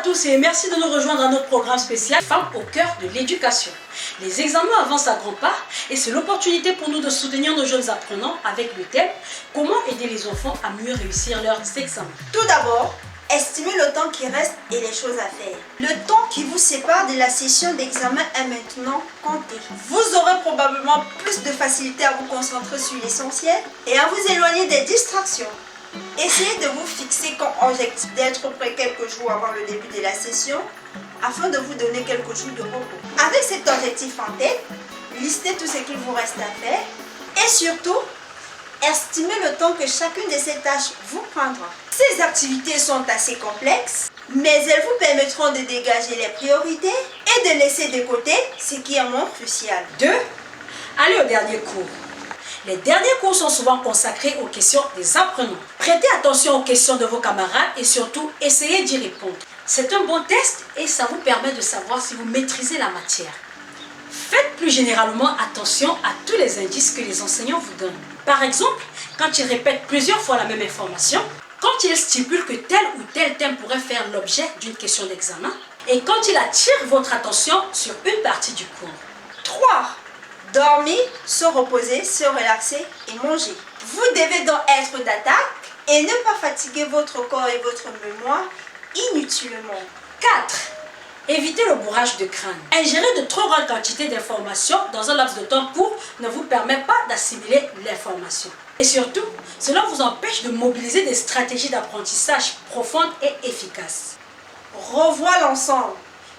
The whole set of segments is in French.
tous et merci de nous rejoindre à notre programme spécial Femmes au cœur de l'éducation. Les examens avancent à grands pas et c'est l'opportunité pour nous de soutenir nos jeunes apprenants avec le thème « Comment aider les enfants à mieux réussir leurs examens ». Tout d'abord, estimez le temps qui reste et les choses à faire. Le temps qui vous sépare de la session d'examen est maintenant compté. Vous aurez probablement plus de facilité à vous concentrer sur l'essentiel et à vous éloigner des distractions. Essayez de vous fixer comme objectif d'être prêt quelques jours avant le début de la session afin de vous donner quelques jours de repos. Avec cet objectif en tête, listez tout ce qu'il vous reste à faire et surtout, estimez le temps que chacune de ces tâches vous prendra. Ces activités sont assez complexes, mais elles vous permettront de dégager les priorités et de laisser de côté ce qui est moins crucial. 2. Allez au dernier cours. Les derniers cours sont souvent consacrés aux questions des apprenants. Prêtez attention aux questions de vos camarades et surtout, essayez d'y répondre. C'est un bon test et ça vous permet de savoir si vous maîtrisez la matière. Faites plus généralement attention à tous les indices que les enseignants vous donnent. Par exemple, quand ils répètent plusieurs fois la même information, quand ils stipulent que tel ou tel thème pourrait faire l'objet d'une question d'examen, et quand ils attirent votre attention sur une partie du cours. 3. Dormir, se reposer, se relaxer et manger. Vous devez donc être d'attaque et ne pas fatiguer votre corps et votre mémoire inutilement. 4. Évitez le bourrage de crâne. Ingérer de trop grandes quantités d'informations dans un laps de temps court ne vous permet pas d'assimiler l'information. Et surtout, cela vous empêche de mobiliser des stratégies d'apprentissage profondes et efficaces. Revois l'ensemble.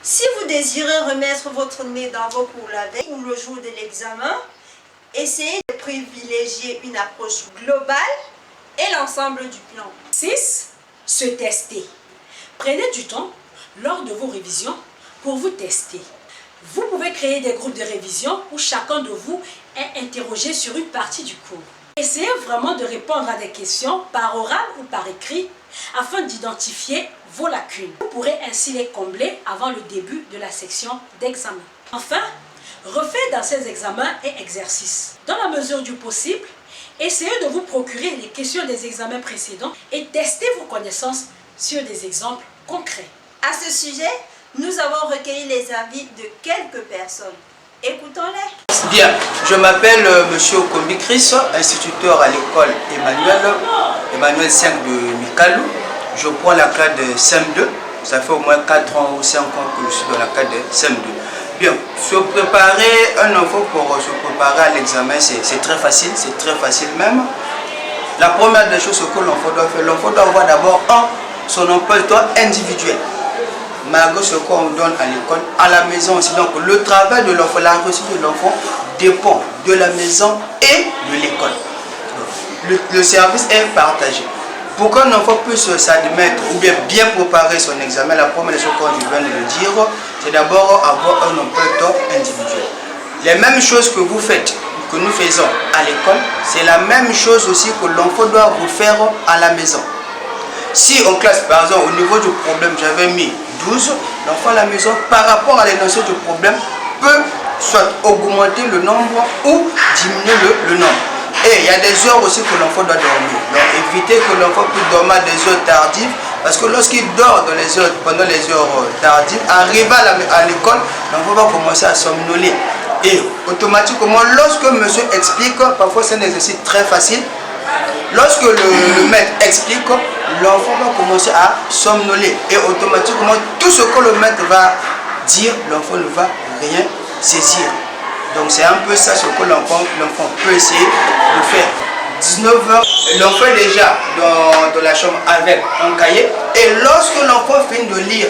Si vous désirez remettre votre nez dans vos cours la veille ou le jour de l'examen, essayez de privilégier une approche globale et l'ensemble du plan. 6. Se tester. Prenez du temps lors de vos révisions pour vous tester. Vous pouvez créer des groupes de révision où chacun de vous est interrogé sur une partie du cours. Essayez vraiment de répondre à des questions par oral ou par écrit afin d'identifier vos lacunes. Vous pourrez ainsi les combler avant le début de la section d'examen. Enfin, refaites dans ces examens et exercices. Dans la mesure du possible, essayez de vous procurer les questions des examens précédents et testez vos connaissances sur des exemples concrets. À ce sujet, nous avons recueilli les avis de quelques personnes. Écoutons-les. Bien, je m'appelle Monsieur Okombi Chris, instituteur à l'école Emmanuel 5 de Mikalou. Je prends la classe de CM2. Ça fait au moins 4 ans ou 5 ans que je suis dans la classe de CM2. Bien, se préparer, un enfant pour se préparer à l'examen, c'est très facile même. La première des choses que l'enfant doit faire, l'enfant doit avoir d'abord son emploi du temps individuel. Malgré ce qu'on donne à l'école, à la maison aussi. Donc le travail de l'enfant, la réussite de l'enfant dépend de la maison et de l'école. Le service est partagé. Pour qu'un enfant puisse s'admettre ou bien préparer son examen, la première chose que je viens de le dire, c'est d'abord avoir un emploi du temps individuel. Les mêmes choses que vous faites, que nous faisons à l'école, c'est la même chose aussi que l'enfant doit vous faire à la maison. Si en classe, par exemple, au niveau du problème, j'avais mis 12, l'enfant à la maison, par rapport à l'énoncé du problème, peut soit augmenter le nombre ou diminuer le nombre. Et il y a des heures aussi que l'enfant doit dormir. Donc évitez que l'enfant puisse dormir à des heures tardives, parce que lorsqu'il dort pendant les heures tardives, arrivé à l'école, l'enfant va commencer à somnoler. Et automatiquement, lorsque monsieur explique, parfois c'est un exercice très facile, lorsque le maître explique, l'enfant va commencer à somnoler. Et automatiquement, tout ce que le maître va dire, l'enfant ne va rien saisir. Donc c'est un peu ça ce que l'enfant peut essayer de faire. 19h, l'enfant est déjà dans la chambre avec un cahier. Et lorsque l'enfant finit de lire,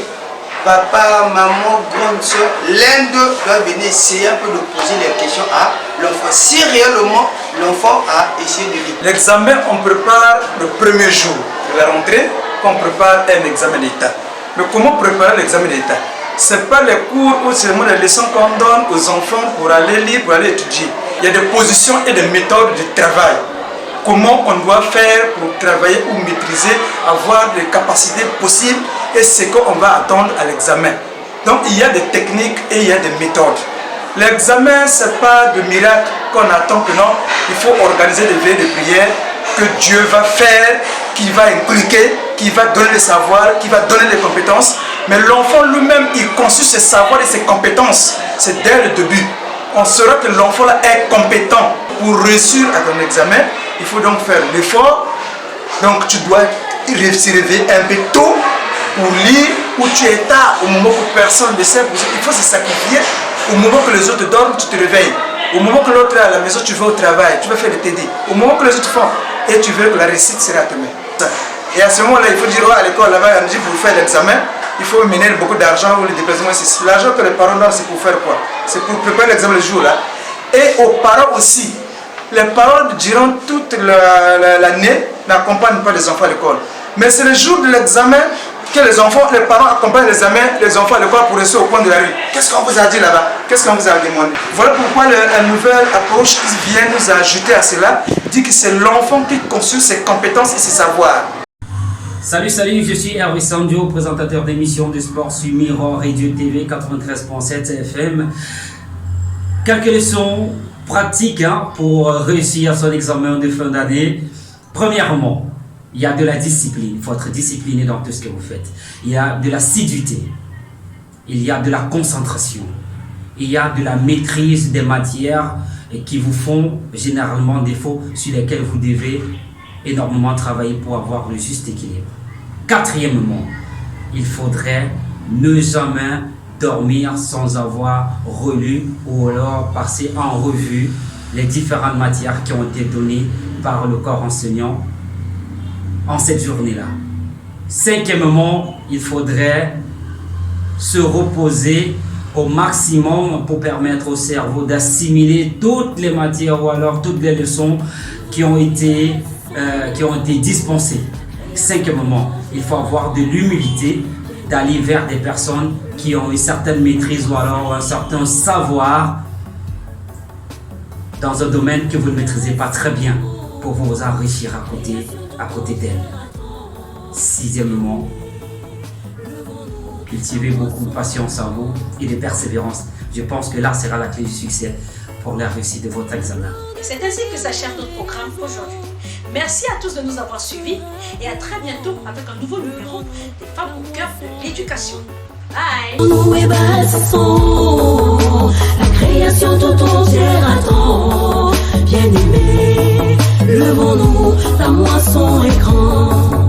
papa, maman, grande soeur, l'un d'eux doit venir essayer un peu de poser les questions à l'enfant. Si réellement l'enfant a essayé de lire. L'examen, on prépare le premier jour de la rentrée, qu'on prépare un examen d'État. Mais comment préparer l'examen d'État? Ce n'est pas les cours ou seulement les leçons qu'on donne aux enfants pour aller lire, pour aller étudier. Il y a des positions et des méthodes de travail. Comment on doit faire pour travailler ou maîtriser, avoir des capacités possibles et ce qu'on va attendre à l'examen. Donc il y a des techniques et il y a des méthodes. L'examen, ce n'est pas de miracle qu'on attend que non. Il faut organiser des veillées de prière que Dieu va faire, qui va inculquer, qui va donner le savoir, qui va donner les compétences. Mais l'enfant lui-même, il conçut ses savoirs et ses compétences. C'est dès le début. On saura que l'enfant là est compétent. Pour réussir à ton examen, il faut donc faire l'effort. Donc tu dois se réveiller un peu tôt pour lire, où tu es tard, au moment où personne ne sait. Il faut se sacrifier. Au moment que les autres dorment, tu te réveilles. Au moment que l'autre est à la maison, tu vas au travail, tu vas faire le TD. Au moment que les autres font, et tu veux que la réussite sera à demain. Et à ce moment-là, il faut dire à l'école, là-bas, on dit pour faire l'examen, il faut mener beaucoup d'argent ou les déplacements. L'argent que les parents donnent, c'est pour faire quoi? C'est pour préparer l'examen le jour-là. Et aux parents aussi. Les parents, durant toute l'année, n'accompagnent pas les enfants à l'école. Mais c'est le jour de l'examen que les parents accompagnent les enfants à l'école pour rester au coin de la rue. Qu'est-ce qu'on vous a dit là-bas? Qu'est-ce qu'on vous a demandé? Voilà pourquoi la nouvelle approche qui vient nous ajouter à cela dit que c'est l'enfant qui construit ses compétences et ses savoirs. Salut, je suis Hervé Sandio, présentateur d'émissions de sport sur Mirror Radio TV 93.7 FM. Quelques leçons pratiques pour réussir son examen de fin d'année. Premièrement, il y a de la discipline. Il faut être discipliné dans tout ce que vous faites. Il y a de l'assiduité. Il y a de la concentration. Il y a de la maîtrise des matières qui vous font généralement défaut, sur lesquelles vous devez énormément travailler pour avoir le juste équilibre. Quatrièmement, il faudrait ne jamais dormir sans avoir relu ou alors passer en revue les différentes matières qui ont été données par le corps enseignant en cette journée-là. Cinquièmement, il faudrait se reposer au maximum pour permettre au cerveau d'assimiler toutes les matières ou alors toutes les leçons qui ont été dispensées. Cinquièmement, il faut avoir de l'humilité d'aller vers des personnes qui ont une certaine maîtrise ou alors un certain savoir dans un domaine que vous ne maîtrisez pas très bien pour vous enrichir à côté d'elles. Sixièmement, cultivez beaucoup de patience en vous et de persévérance. Je pense que là sera la clé du succès pour la réussite de votre examen. C'est ainsi que s'achève notre programme aujourd'hui. Merci à tous de nous avoir suivis et à très bientôt avec un nouveau numéro des femmes au cœur de l'éducation. Bye! La création tout entière attend. Bien aimé, levons-nous, ta moisson est grande.